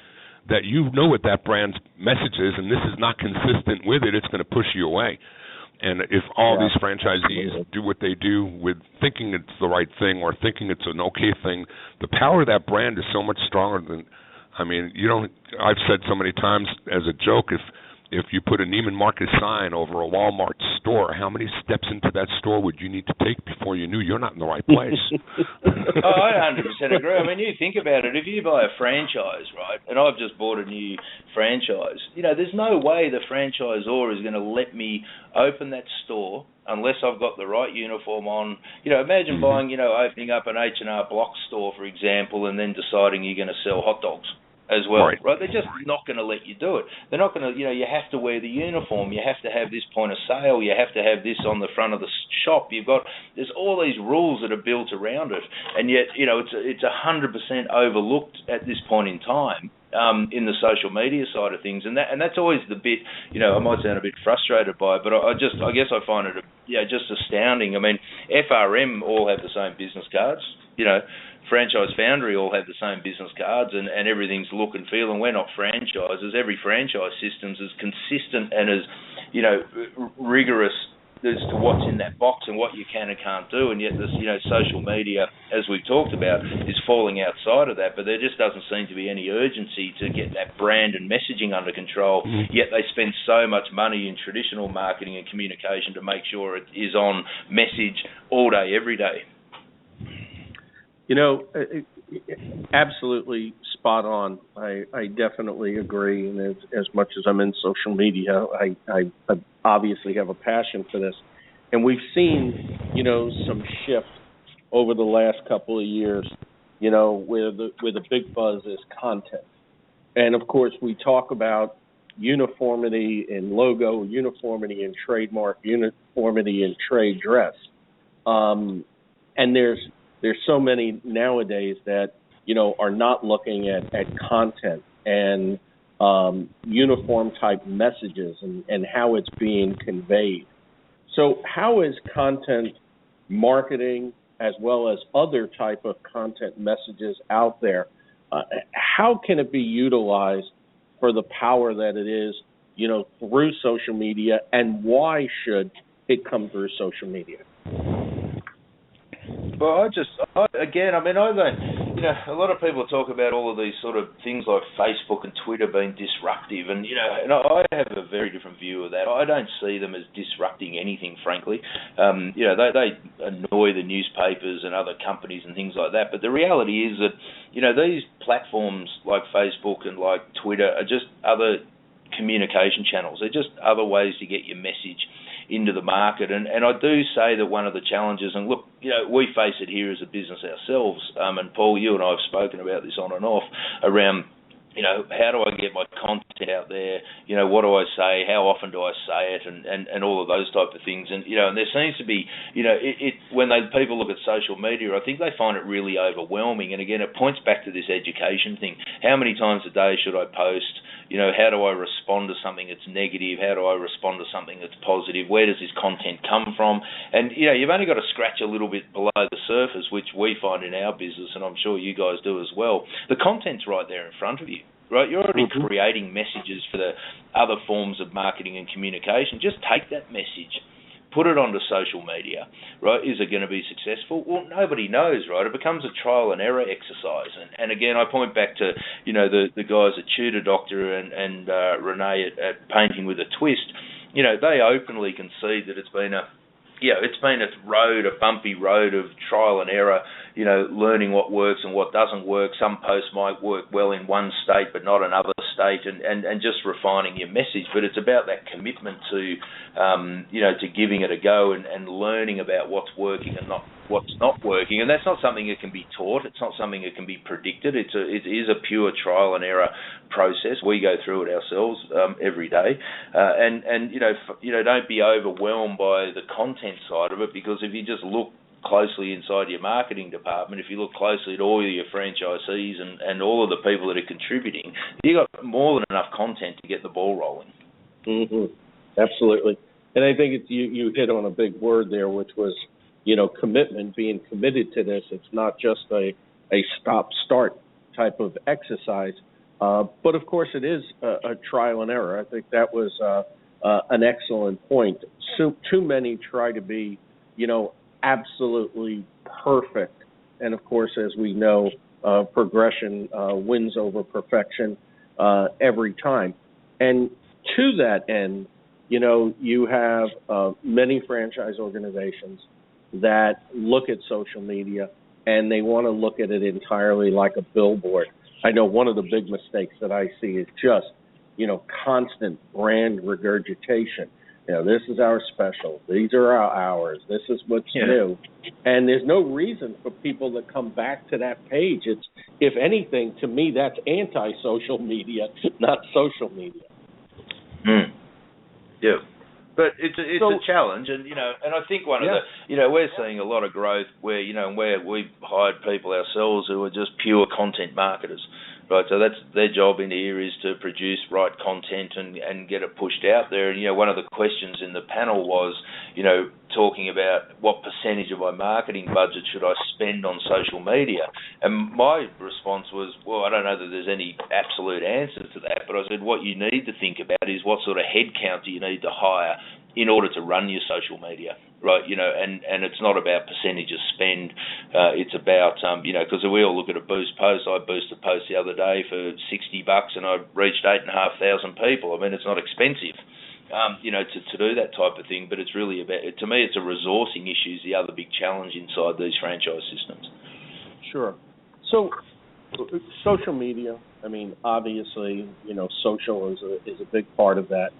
[SPEAKER 3] that you know what that brand's message is, and this is not consistent with it, it's going to push you away. And if all these franchisees do what they do with thinking it's the right thing or thinking it's an okay thing, the power of that brand is so much stronger than, I've said so many times as a joke, if you put a Neiman Marcus sign over a Walmart store, how many steps into that store would you need to take before you knew you're not in the right place?
[SPEAKER 4] I 100% agree. I mean, you think about it. If you buy a franchise, right, and I've just bought a new franchise, there's no way the franchisor is going to let me open that store unless I've got the right uniform on. Imagine buying, opening up an H&R Block store, for example, and then deciding you're going to sell hot dogs. as well, right? They're just not going to let you do it. They're not going to, you have to wear the uniform, you have to have this point of sale, you have to have this on the front of the shop. There's all these rules that are built around it, and yet, it's 100% overlooked at this point in time. In the social media side of things, and that's always the bit, I might sound a bit frustrated by it, but I guess I find it, just astounding. I mean, FRM all have the same business cards, Franchise Foundry all have the same business cards, and everything's look and feel, and we're not franchises. Every franchise system's as consistent and as, rigorous as to what's in that box and what you can and can't do, and yet this, social media, as we've talked about, is falling outside of that, but there just doesn't seem to be any urgency to get that brand and messaging under control, yet they spend so much money in traditional marketing and communication to make sure it is on message all day, every day.
[SPEAKER 2] Absolutely spot on. I definitely agree, and as much as I'm in social media, I obviously have a passion for this. And we've seen, some shift over the last couple of years, where the big buzz is content. And, of course, we talk about uniformity in logo, uniformity in trademark, uniformity in trade dress. And there's so many nowadays that, are not looking at content and uniform type messages and how it's being conveyed. So how is content marketing as well as other type of content messages out there, how can it be utilized for the power that it is, through social media, and why should it come through social media?
[SPEAKER 4] Well, a lot of people talk about all of these sort of things like Facebook and Twitter being disruptive, and I have a very different view of that. I don't see them as disrupting anything, frankly. They annoy the newspapers and other companies and things like that, but the reality is that, these platforms like Facebook and like Twitter are just other communication channels. They're just other ways to get your message into the market, and I do say that one of the challenges, and look, we face it here as a business ourselves, and Paul, you and I have spoken about this on and off, around, how do I get my content out there, what do I say, how often do I say it, and all of those type of things, and and there seems to be, when people look at social media, I think they find it really overwhelming, and again, it points back to this education thing. How many times a day should I post? How do I respond to something that's negative? How do I respond to something that's positive? Where does this content come from? And, you've only got to scratch a little bit below the surface, which we find in our business, and I'm sure you guys do as well. The content's right there in front of you, right? You're already creating messages for the other forms of marketing and communication. Just take that message, put it onto social media, right? Is it going to be successful? Well, nobody knows, right? It becomes a trial and error exercise. And again, I point back to, the guys at Tudor Doctor and Renee at Painting with a Twist. They openly concede that it's been a bumpy road of trial and error, learning what works and what doesn't work. Some posts might work well in one state but not another state, and just refining your message. But it's about that commitment to, to giving it a go and learning about what's working and what's not working. And that's not something that can be taught. It's not something that can be predicted. It is a pure trial and error process. We go through it ourselves every day. And don't be overwhelmed by the content side of it, because if you just look closely inside your marketing department, if you look closely at all your franchisees and all of the people that are contributing, you've got more than enough content to get the ball rolling.
[SPEAKER 2] Mm-hmm. Absolutely. And I think you hit on a big word there, which was, commitment, being committed to this. It's not just a stop-start type of exercise, but of course it is a trial and error. I think that was an excellent point. So too many try to be, absolutely perfect. And of course, as we know, progression wins over perfection every time. And to that end, you have many franchise organizations that look at social media and they want to look at it entirely like a billboard. I know one of the big mistakes that I see is just, constant brand regurgitation. This is our special. These are our hours. This is what's new. And there's no reason for people to come back to that page. if anything, to me, that's anti-social media, not social media.
[SPEAKER 4] Yeah. But it's a challenge, and and I think one of the, we're seeing a lot of growth where, where we've hired people ourselves who are just pure content marketers, right? So that's their job in here, is to produce right content and get it pushed out there. And one of the questions in the panel was, talking about what percentage of my marketing budget should I spend on social media, and my response was, well, I don't know that there's any absolute answer to that, but I said what you need to think about is what sort of headcount do you need to hire in order to run your social media, right? And it's not about percentage of spend. It's about, because we all look at a boost post. I boosted a post the other day for $60 and I reached 8,500 people. I mean, it's not expensive, to do that type of thing, but it's really about, to me, it's a resourcing issue is the other big challenge inside these franchise systems.
[SPEAKER 2] Sure. So social media, I mean, obviously, social is a big part of that.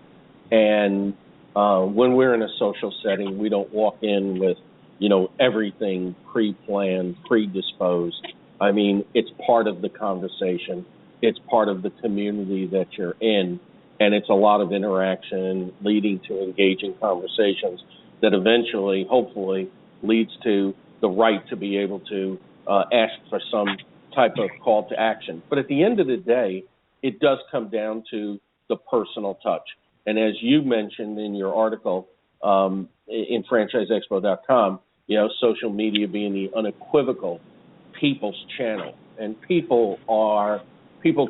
[SPEAKER 2] And when we're in a social setting, we don't walk in with, everything pre-planned, predisposed. I mean, it's part of the conversation. It's part of the community that you're in. And it's a lot of interaction leading to engaging conversations that eventually, hopefully, leads to the right to be able to ask for some type of call to action. But at the end of the day, it does come down to the personal touch. And as you mentioned in your article in franchiseexpo.com, social media being the unequivocal people's channel. And people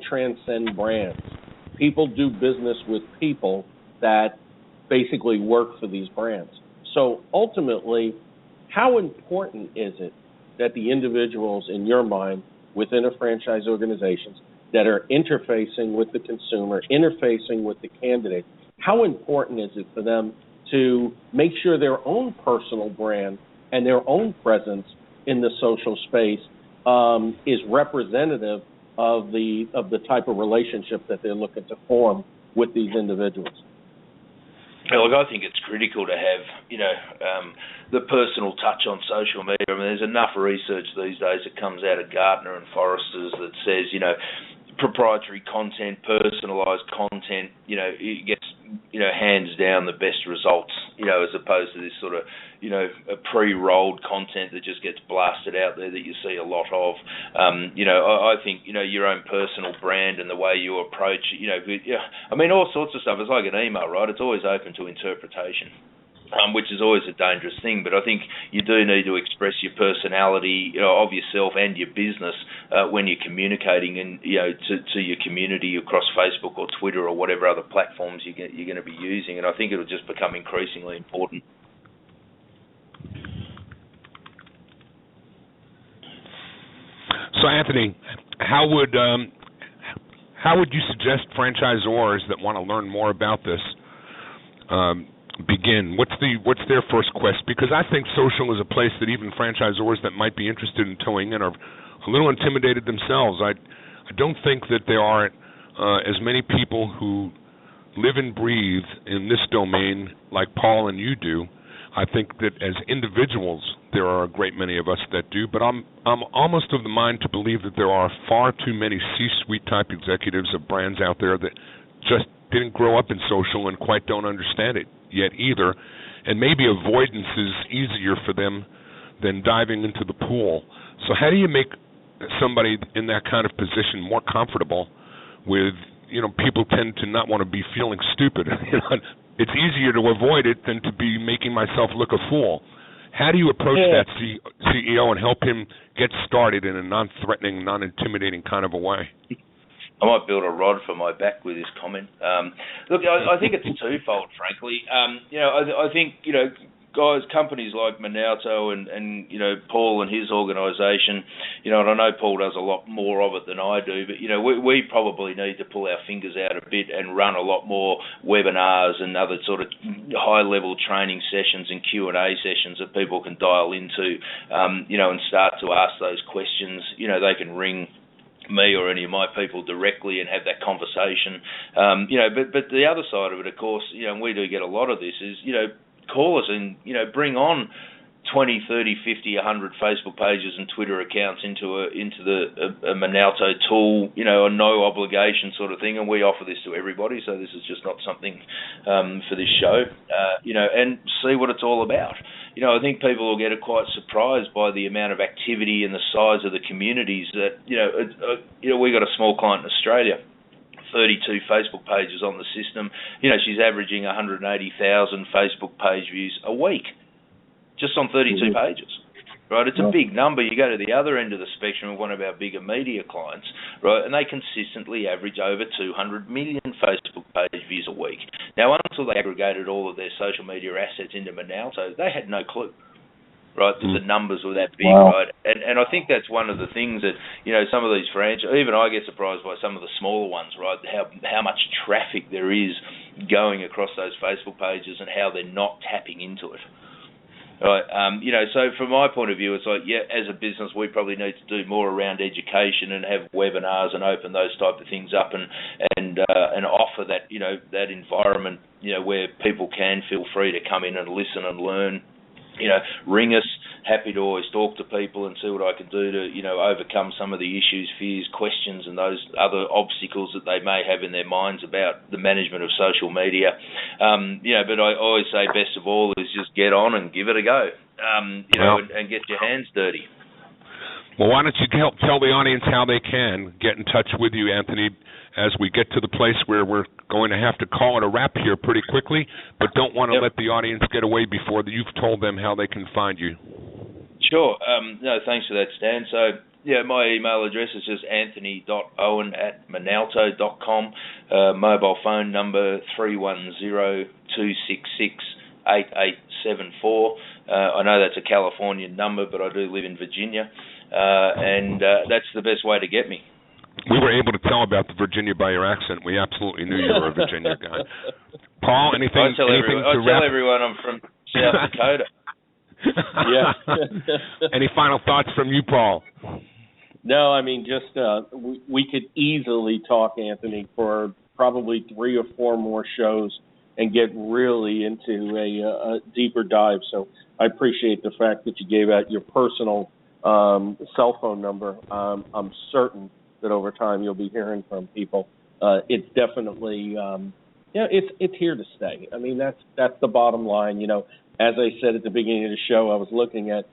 [SPEAKER 2] transcend brands. People do business with people that basically work for these brands. So ultimately, how important is it that the individuals in your mind within a franchise organization that are interfacing with the consumer, interfacing with the candidate, how important is it for them to make sure their own personal brand and their own presence in the social space is representative of the type of relationship that they're looking to form with these individuals?
[SPEAKER 4] Look, I think it's critical to have, the personal touch on social media. I mean, there's enough research these days that comes out of Gartner and Forrester's that says, proprietary content, personalised content, it gets, hands down the best results, as opposed to this sort of, a pre-rolled content that just gets blasted out there that you see a lot of. I think, your own personal brand and the way you approach, I mean, all sorts of stuff. It's like an email, right? It's always open to interpretation. Which is always a dangerous thing, but I think you do need to express your personality, of yourself and your business when you're communicating and to your community across Facebook or Twitter or whatever other platforms you're going to be using, and I think it'll just become increasingly important.
[SPEAKER 3] So, Anthony, how would you suggest franchisors that want to learn more about this begin? What's their first quest? Because I think social is a place that even franchisors that might be interested in toeing in are a little intimidated themselves. I don't think that there are as many people who live and breathe in this domain like Paul and you do. I think that as individuals there are a great many of us that do, but I'm almost of the mind to believe that there are far too many C-suite type executives of brands out there that just didn't grow up in social and quite don't understand it yet either, and maybe avoidance is easier for them than diving into the pool. So how do you make somebody in that kind of position more comfortable with, people tend to not want to be feeling stupid. It's easier to avoid it than to be making myself look a fool. How do you approach that CEO and help him get started in a non-threatening, non-intimidating kind of a way?
[SPEAKER 4] I might build a rod for my back with this comment. Look, I think it's twofold, frankly. I think, guys, companies like Monalto and Paul and his organisation, and I know Paul does a lot more of it than I do, but, we probably need to pull our fingers out a bit and run a lot more webinars and other sort of high-level training sessions and Q&A sessions that people can dial into, and start to ask those questions. They can ring me or any of my people directly and have that conversation. But the other side of it, of course, and we do get a lot of this, is, call us and, bring on 20, 30, 50, 100 Facebook pages and Twitter accounts into a Minalto tool, a no obligation sort of thing, and we offer this to everybody. So this is just not something for this show, and see what it's all about. I think people will get quite surprised by the amount of activity and the size of the communities that we got a small client in Australia. 32 Facebook pages on the system. She's averaging 180,000 Facebook page views a week, just on 32 pages. Right, it's a big number. You go to the other end of the spectrum of one of our bigger media clients, right, and they consistently average over 200 million Facebook page views a week. Now, until they aggregated all of their social media assets into Minalto, they had no clue, right, that the numbers were that big, right? And I think that's one of the things that, some of these even I get surprised by some of the smaller ones, right, how much traffic there is going across those Facebook pages and how they're not tapping into it. Right, so from my point of view, it's like, as a business, we probably need to do more around education and have webinars and open those type of things up and offer that, that environment, where people can feel free to come in and listen and learn. Ring us. Happy to always talk to people and see what I can do to, overcome some of the issues, fears, questions, and those other obstacles that they may have in their minds about the management of social media. But I always say best of all is just get on and give it a go, and get your hands dirty.
[SPEAKER 3] Well, why don't you tell the audience how they can get in touch with you, Anthony, as we get to the place where we're going to have to call it a wrap here pretty quickly, but don't want to let the audience get away before you've told them how they can find you.
[SPEAKER 4] Sure. No, thanks for that, Stan. So, my email address is just anthony.owen@minalto.com. Mobile phone number 310-266-8874. I know that's a Californian number, but I do live in Virginia, and that's the best way to get me.
[SPEAKER 3] We were able to tell about the Virginia by your accent. We absolutely knew you were a Virginia guy. Paul, anything?
[SPEAKER 4] I tell everyone I'm from South Dakota.
[SPEAKER 3] Any final thoughts from you, Paul?
[SPEAKER 2] No, I mean, just we could easily talk, Anthony, for probably 3 or 4 more shows and get really into a deeper dive. So I appreciate the fact that you gave out your personal cell phone number. I'm certain that over time you'll be hearing from people. It's definitely, it's here to stay. I mean, that's the bottom line. As I said at the beginning of the show, I was looking at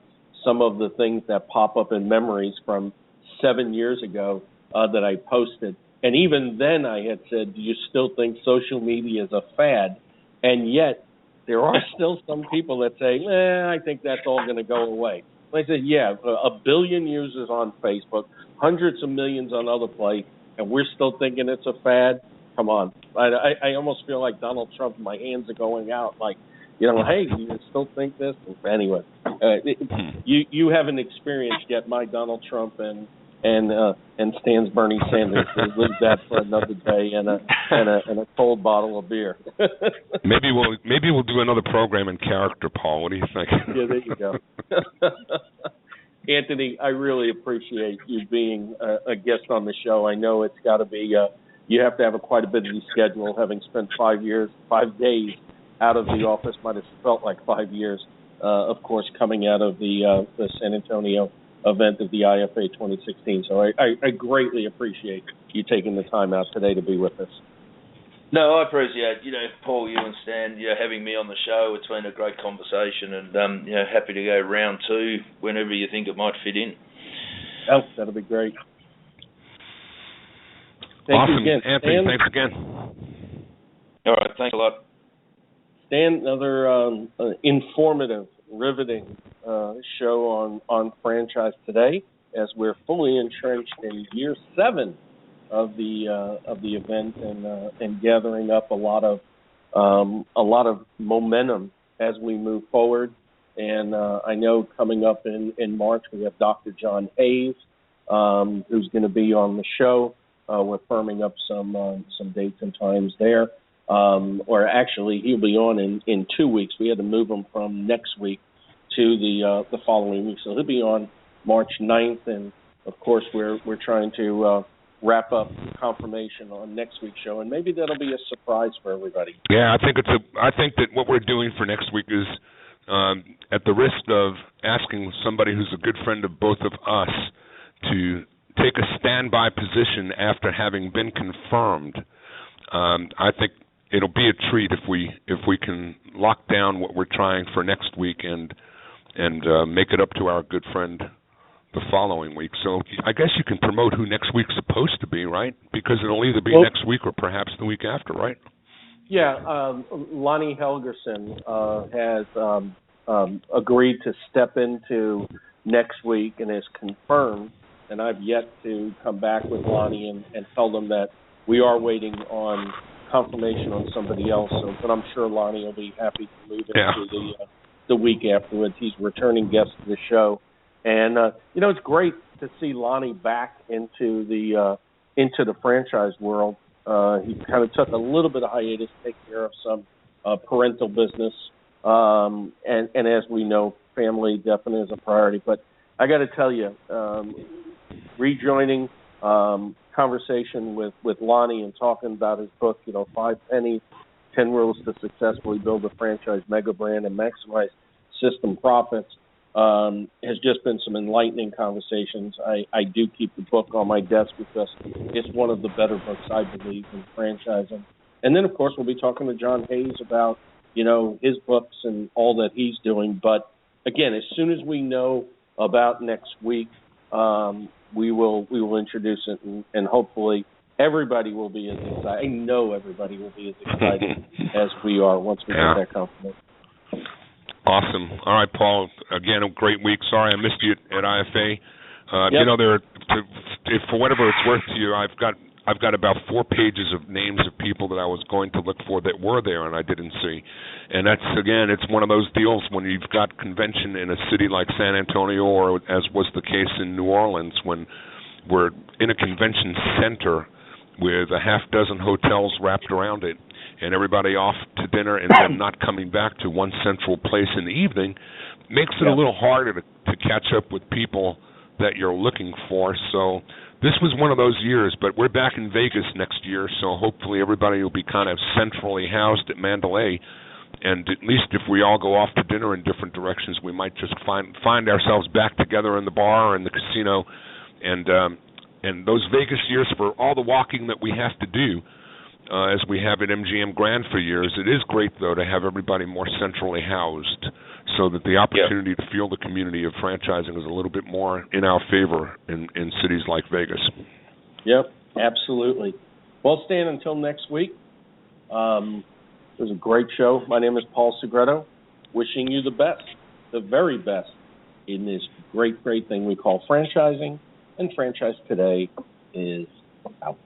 [SPEAKER 2] some of the things that pop up in memories from 7 years ago that I posted. And even then I had said, do you still think social media is a fad? And yet there are still some people that say, I think that's all going to go away. I said, 1 billion users on Facebook, hundreds of millions on other places, and we're still thinking it's a fad? Come on. I almost feel like Donald Trump. My hands are going out like, hey, you still think this? Anyway, you haven't experienced yet my Donald Trump and Stan's Bernie Sanders. We'll leave that for another day and a cold bottle of beer.
[SPEAKER 3] Maybe we'll do another program in character, Paul. What do you think?
[SPEAKER 2] Yeah, there you go. Anthony, I really appreciate you being a guest on the show. I know it's got to be you have to have quite a busy schedule, having spent 5 days out of the office. Might have felt like 5 years, of course, coming out of the San Antonio event of the IFA 2016. So I greatly appreciate you taking the time out today to be with us.
[SPEAKER 4] No, I appreciate, Paul, you and Stan, having me on the show. It's been a great conversation, and, happy to go round 2 whenever you think it might fit in.
[SPEAKER 2] Oh, that'll be great.
[SPEAKER 3] Thank you again, Anthony. Stan, thanks again.
[SPEAKER 4] All right, thanks a lot.
[SPEAKER 2] Stan, another informative, riveting show on Franchise Today, as we're fully entrenched in year 7 of the event and gathering up a lot of momentum as we move forward. And I know coming up in March we have Dr. John Hayes, who's going to be on the show. We're firming up some dates and times there. Or actually, he'll be on in 2 weeks. We had to move him from next week to the following week. So he'll be on March 9th, and of course we're trying to wrap up confirmation on next week's show, and maybe that'll be a surprise for everybody.
[SPEAKER 3] Yeah, I think that what we're doing for next week is at the risk of asking somebody who's a good friend of both of us to take a standby position after having been confirmed, I think it'll be a treat if we can lock down what we're trying for next week and make it up to our good friend the following week. So I guess you can promote who next week's supposed to be, right? Because it'll either be next week or perhaps the week after, right?
[SPEAKER 2] Yeah, Lonnie Helgerson has agreed to step into next week and is confirmed, and I've yet to come back with Lonnie and tell them that we are waiting on confirmation on somebody else. So, but I'm sure Lonnie will be happy to move into the week afterwards. He's a returning guest to the show, and it's great to see Lonnie back into the franchise world. He kind of took a little bit of hiatus to take care of some parental business, and as we know, family definitely is a priority. But I got to tell you, rejoining conversation with Lonnie and talking about his book, 5 Pennies, 10 Rules to Successfully Build a Franchise Mega Brand and Maximize System Profits, has just been some enlightening conversations. I do keep the book on my desk because it's one of the better books, I believe, in franchising. And then, of course, we'll be talking to John Hayes about, his books and all that he's doing. But, again, as soon as we know about next week, we will introduce it, and hopefully everybody will be as excited. I know everybody will be as excited as we are once we get that confirmation.
[SPEAKER 3] Awesome. All right, Paul. Again, a great week. Sorry I missed you at IFA. If for whatever it's worth to you, I've got about 4 pages of names of people that I was going to look for that were there and I didn't see. And that's, again, it's one of those deals when you've got convention in a city like San Antonio, or as was the case in New Orleans, when we're in a convention center with a half dozen hotels wrapped around it, and everybody off to dinner and then not coming back to one central place in the evening, makes it a little harder to catch up with people that you're looking for. So this was one of those years, but we're back in Vegas next year, so hopefully everybody will be kind of centrally housed at Mandalay, and at least if we all go off to dinner in different directions, we might just find ourselves back together in the bar or in the casino, and those Vegas years, for all the walking that we have to do, as we have at MGM Grand for years, it is great, though, to have everybody more centrally housed so that the opportunity to feel the community of franchising is a little bit more in our favor in cities like Vegas.
[SPEAKER 2] Yep, absolutely. Well, Stan, until next week, it was a great show. My name is Paul Segreto, wishing you the best, the very best, in this great, great thing we call franchising, and Franchise Today is out.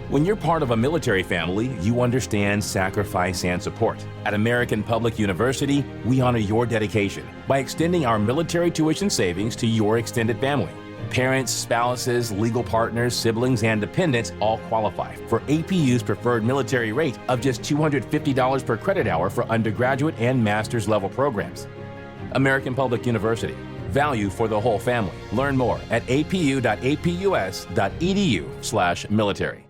[SPEAKER 5] When you're part of a military family, you understand sacrifice and support. At American Public University, we honor your dedication by extending our military tuition savings to your extended family. Parents, spouses, legal partners, siblings, and dependents all qualify for APU's preferred military rate of just $250 per credit hour for undergraduate and master's level programs. American Public University. Value for the whole family. Learn more at apu.apus.edu/military.